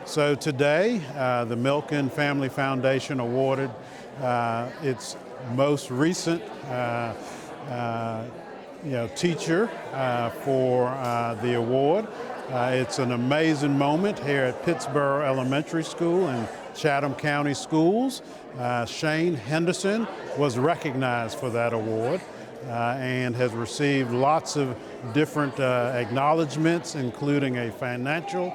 So today, the Milken Family Foundation awarded its most recent teacher for the award. It's an amazing moment here at Pittsboro Elementary School and Chatham County Schools. Shane Henderson was recognized for that award and has received lots of different acknowledgments, including a financial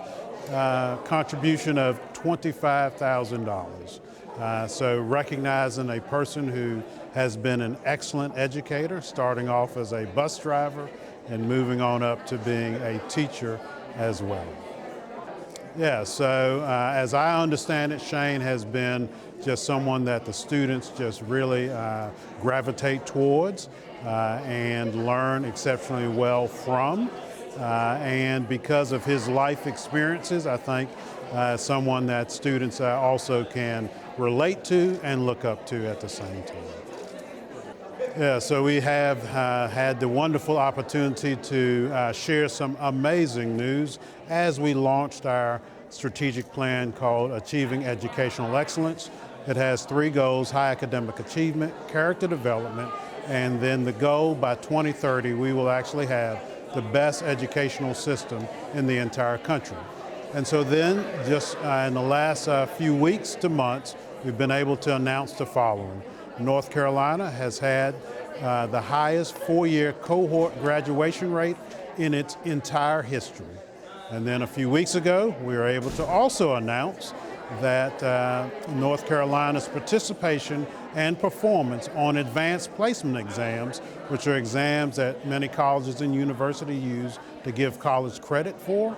contribution of $25,000. So recognizing a person who has been an excellent educator, starting off as a bus driver and moving on up to being a teacher as well. Yeah, so as I understand it, Shane has been just someone that the students just really gravitate towards and learn exceptionally well from. And because of his life experiences, I think someone that students also can relate to and look up to at the same time. Yeah, so we have had the wonderful opportunity to share some amazing news as we launched our strategic plan called Achieving Educational Excellence. It has 3 goals: high academic achievement, character development, and then the goal by 2030 we will actually have the best educational system in the entire country. And so then, just in the last few weeks to months, we've been able to announce the following. North Carolina has had the highest 4-year cohort graduation rate in its entire history. And then a few weeks ago, we were able to also announce that North Carolina's participation and performance on advanced placement exams, which are exams that many colleges and universities use to give college credit for,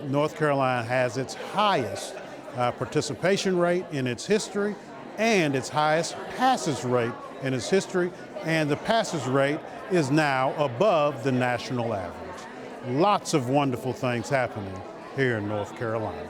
North Carolina has its highest participation rate in its history and its highest passage rate in its history, and the passage rate is now above the national average. Lots of wonderful things happening here in North Carolina.